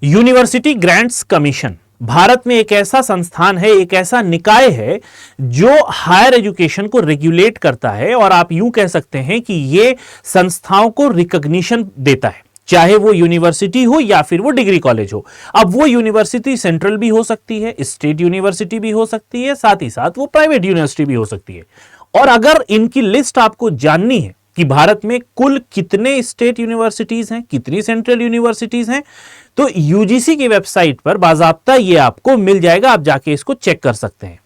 University grants commission Bharat में एक ऐसा संस्थान है, एक ऐसा निकाय है जो हायर एजुकेशन को रेगुलेट करता है और आप यूं कह सकते हैं कि यह संस्थाओं को रिकॉग्निशन देता है, चाहे वो यूनिवर्सिटी हो या फिर वो डिग्री कॉलेज हो। अब वो यूनिवर्सिटी सेंट्रल भी हो सकती है, स्टेट यूनिवर्सिटी भी हो सकती है, साथ ही साथ वो प्राइवेट यूनिवर्सिटी भी हो सकती है। और अगर इनकी लिस्ट आपको जाननी है कि भारत में कुल कितने स्टेट यूनिवर्सिटीज हैं, कितनी सेंट्रल यूनिवर्सिटीज हैं, तो यूजीसी की वेबसाइट पर बाकायदा ये आपको मिल जाएगा, आप जाके इसको चेक कर सकते हैं।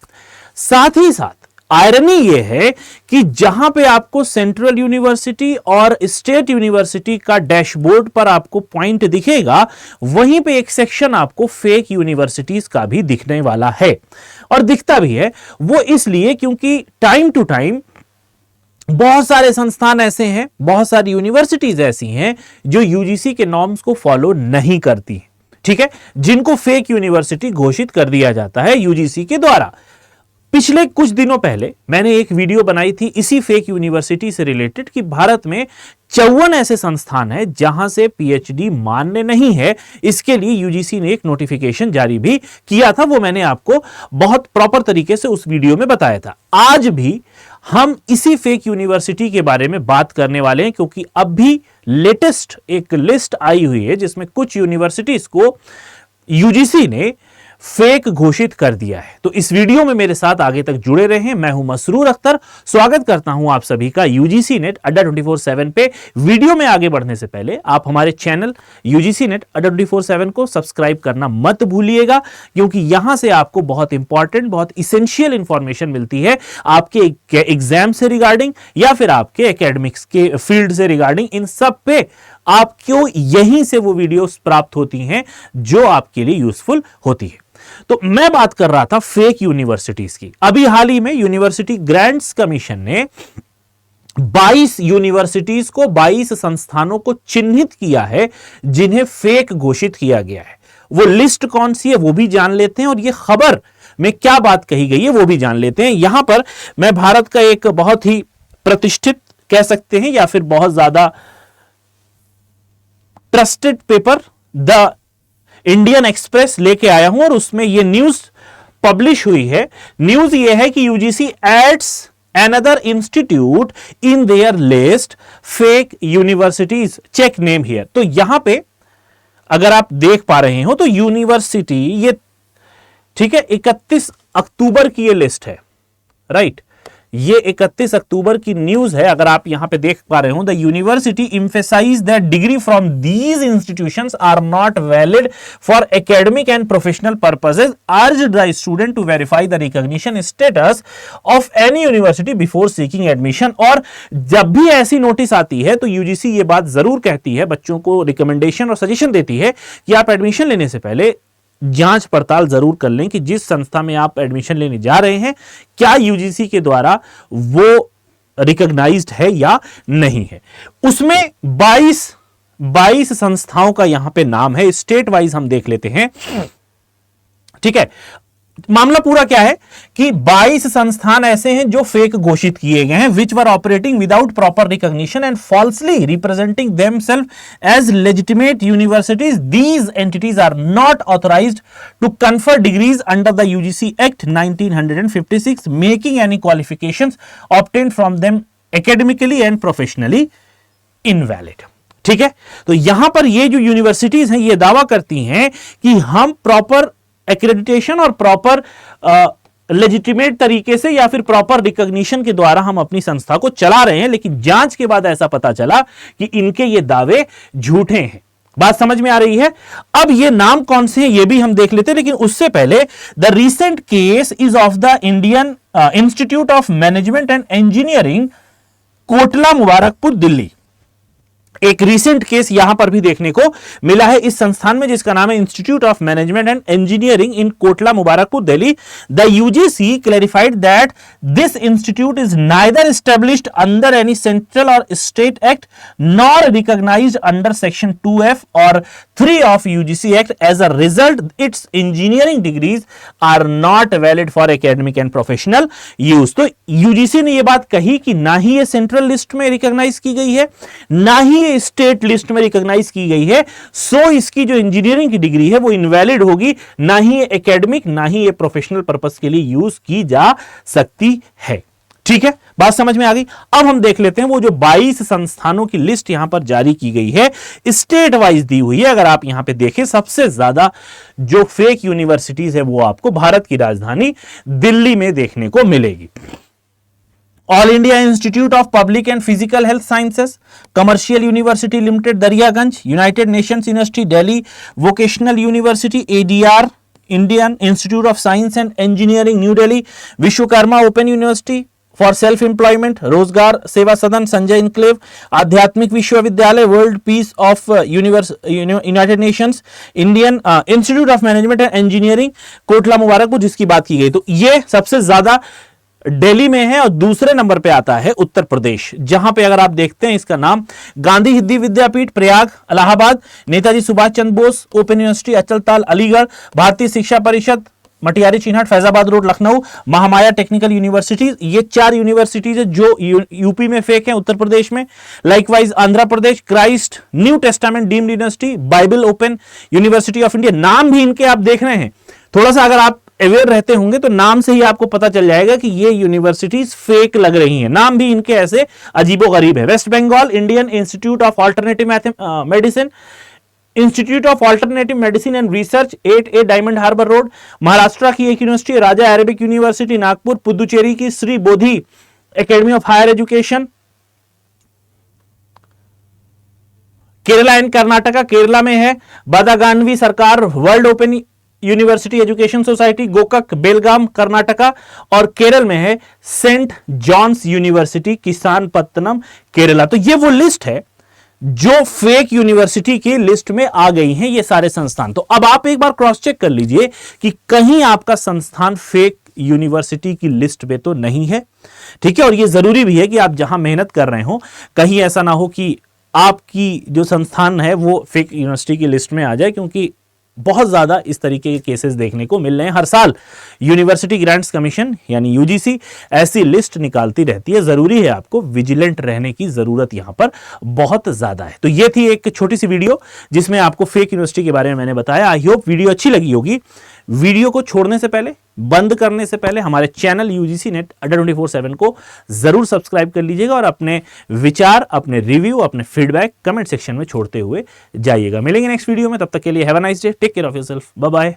साथ ही साथ आयरनी यह है कि जहां पे आपको सेंट्रल यूनिवर्सिटी और स्टेट यूनिवर्सिटी का डैशबोर्ड पर आपको पॉइंट दिखेगा, वहीं पे एक सेक्शन आपको फेक यूनिवर्सिटीज का भी दिखने वाला है। और दिखता भी है वो इसलिए क्योंकि टाइम टू टाइम बहुत सारे संस्थान ऐसे हैं, बहुत सारी यूनिवर्सिटीज ऐसी हैं जो यूजीसी के नॉर्म्स को फॉलो नहीं करती, ठीक है, जिनको फेक यूनिवर्सिटी घोषित कर दिया जाता है यूजीसी के द्वारा। पिछले कुछ दिनों पहले मैंने एक वीडियो बनाई थी इसी फेक यूनिवर्सिटी से रिलेटेड कि भारत में 54 ऐसे संस्थान हैं जहां से पीएचडी मान्य नहीं है। इसके लिए यूजीसी ने एक नोटिफिकेशन जारी भी किया था, वो मैंने आपको बहुत प्रॉपर तरीके से उस वीडियो में बताया था। आज भी हम इसी फेक यूनिवर्सिटी के बारे में बात करने वाले हैं क्योंकि अब भी लेटेस्ट एक लिस्ट आई हुई है जिसमें कुछ यूनिवर्सिटीज को यूजीसी ने फेक घोषित कर दिया है। तो इस वीडियो में मेरे साथ आगे तक जुड़े रहें। मैं हूं मसरूर अख्तर, स्वागत करता हूं आप सभी का यूजीसी नेट अड्डा 24/7 पे। वीडियो में आगे बढ़ने से पहले आप हमारे चैनल यूजीसी नेट अड्डा 24/7 को सब्सक्राइब करना मत भूलिएगा, क्योंकि यहां से आपको बहुत इंपॉर्टेंट, बहुत इसेंशियल इंफॉर्मेशन मिलती है आपके एग्जाम से रिगार्डिंग या फिर आपके एकेडमिक्स के फील्ड से रिगार्डिंग। इन सब पे आपको यहीं से वो वीडियोस प्राप्त होती हैं जो आपके लिए यूजफुल होती है। तो मैं बात कर रहा था फेक यूनिवर्सिटीज की। अभी हाल ही में यूनिवर्सिटी ग्रांट्स कमीशन ने 22 यूनिवर्सिटीज को, 22 संस्थानों को चिन्हित किया है जिन्हें फेक घोषित किया गया है। वो लिस्ट कौन सी है वो भी जान लेते हैं और ये खबर में क्या बात कही गई है वो भी जान लेते हैं। यहां पर मैं भारत का एक बहुत ही प्रतिष्ठित कह सकते हैं या फिर बहुत ज्यादा trusted paper the Indian express लेके आया हूं और उसमें यह न्यूज पब्लिश हुई है। न्यूज यह है कि UGC adds another institute in their list fake universities, check name here. तो यहां पे अगर आप देख पा रहे हो तो यूनिवर्सिटी ये, ठीक है, 31 अक्टूबर की ये लिस्ट है, राइट। ये 31 अक्टूबर की न्यूज है। अगर आप यहां पे देख पा रहे हो, the university emphasize that degree from these institutions are not valid for academic and professional purposes, urge the student to verify the recognition status of any university before seeking admission. और जब भी ऐसी नोटिस आती है तो UGC ये बात जरूर कहती है, बच्चों को रिकमेंडेशन और सजेशन देती है कि आप एडमिशन लेने से पहले जांच पड़ताल जरूर कर लें कि जिस संस्था में आप एडमिशन लेने जा रहे हैं क्या यूजीसी के द्वारा वो रिकॉग्नाइज्ड है या नहीं है। उसमें 22 संस्थाओं का यहां पे नाम है। स्टेट वाइज हम देख लेते हैं, ठीक है। मामला पूरा क्या है कि 22 संस्थान ऐसे हैं जो फेक घोषित किए गए हैं, which were operating without proper recognition and falsely representing themselves as legitimate universities. These entities are not authorized to confer degrees under the UGC act 1956, making any qualifications obtained from them academically and professionally invalid. ठीक है, तो यहां पर ये जो universities हैं ये दावा करती हैं कि हम प्रॉपर एक्रेडिटेशन और प्रॉपर लेजिटिमेट तरीके से या फिर प्रॉपर रिकॉग्निशन के द्वारा हम अपनी संस्था को चला रहे हैं, लेकिन जांच के बाद ऐसा पता चला कि इनके ये दावे झूठे हैं। बात समझ में आ रही है। अब ये नाम कौन से हैं ये भी हम देख लेते हैं, लेकिन उससे पहले the recent case is of the Indian institute of management and engineering, Kotla Mubarakpur, Delhi. एक रीसेंट केस यहां पर भी देखने को मिला है इस संस्थान में जिसका नाम है institute of management and engineering in Kotla Mubarakpur, Delhi. The UGC clarified that this institute is neither established under any central or state act nor recognised under section 2F or 3 of UGC act. As a result its engineering degrees are not valid for academic and professional use. तो UGC ने यह बात कही कि ना ही ये central list में recognise की गई है, ना ही ये स्टेट लिस्ट में रिकॉग्नाइज की गई है, सो इसकी जो इंजीनियरिंग की डिग्री है वो इनवैलिड होगी, ना ही ये एकेडमिक ना ही ये प्रोफेशनल पर्पस के लिए यूज की जा सकती है। ठीक है, बात समझ में आ गई। अब हम देख लेते हैं वो जो 22 संस्थानों की लिस्ट यहां पर जारी की गई है, स्टेट वाइज दी हुई है। अगर आप यहां पे देखें, सबसे ज्यादा जो फेक यूनिवर्सिटीज है वो आपको भारत की राजधानी दिल्ली में देखने को मिलेगी। All India institute of public and physical health sciences, commercial university limited Daryaganj, United Nations university Delhi, vocational university ADR, Indian institute of science and engineering new Delhi, Vishwakarma open university for self employment, रोजगार सेवा सदन संजय इनक्लेव, आध्यात्मिक विश्वविद्यालय, world peace of United Nations, Indian institute of management and engineering Kotla Mubarakpur, जिसकी बात की गई। तो ये सबसे ज्यादा दिल्ली में है। और दूसरे नंबर पे आता है उत्तर प्रदेश, जहां पे अगर आप देखते हैं इसका नाम Gandhi Hindi Vidyapeeth Prayag Allahabad, Netaji Subhash Chandra Bose open university Achaltal Aligarh, Bharatiya Shiksha Parishad Matiyari Chinhat Faizabad road Lucknow, Mahamaya technical universities. ये 4 यूनिवर्सिटीज है जो यूपी में फेक है, उत्तर प्रदेश में। Likewise Andhra Pradesh Christ new testament deemed university, Bible open university of India. नाम भी इनके आप देख रहे हैं, थोड़ा सा अगर आप अवेयर रहते होंगे तो नाम से ही आपको पता चल जाएगा कि ये यूनिवर्सिटीज फेक लग रही हैं। नाम भी इनके ऐसे अजीबोगरीब है। West Bengal Indian institute of alternative medicine, institute of alternative medicine and research 8A diamond harbour road, Maharashtra की एक university Raja Arabic university Nagpur, Puducherry की Shri Bodhi academy of higher education, Kerala and Karnataka, Kerala में है Badaganvi Sarkar world open university education society, Gokak Belgaum Karnataka, और केरल में है saint John's university Kisanpattanam Kerala. तो ये वो लिस्ट है जो फेक यूनिवर्सिटी की लिस्ट में आ गई हैं ये सारे संस्थान। तो अब आप एक बार क्रॉस चेक कर लीजिए कि कहीं आपका संस्थान फेक यूनिवर्सिटी की लिस्ट में तो नहीं है। ठीक है, और ये जरूरी भी है कि आप जहां मेहनत कर रहे हो कहीं ऐसा ना हो कि आपकी जो संस्थान है वो फेक यूनिवर्सिटी की लिस्ट में आ जाए, क्योंकि बहुत ज्यादा इस तरीके के केसेस देखने को मिल रहे हैं। हर साल यूनिवर्सिटी ग्रांट्स कमीशन यानी यूजीसी ऐसी लिस्ट निकालती रहती है। जरूरी है आपको विजिलेंट रहने की जरूरत यहां पर बहुत ज्यादा है। तो ये थी एक छोटी सी वीडियो जिसमें आपको फेक यूनिवर्सिटी के बारे में मैंने बताया। आई होप वीडियो अच्छी लगी होगी। वीडियो को छोड़ने से पहले, बंद करने से पहले हमारे चैनल यूजीसी नेट अड्डा 24/7 को जरूर सब्सक्राइब कर लीजिएगा और अपने विचार, अपने रिव्यू, अपने फीडबैक कमेंट सेक्शन में छोड़ते हुए जाइएगा। मिलेंगे नेक्स्ट वीडियो में, तब तक के लिए have a nice day, take care of yourself, bye bye.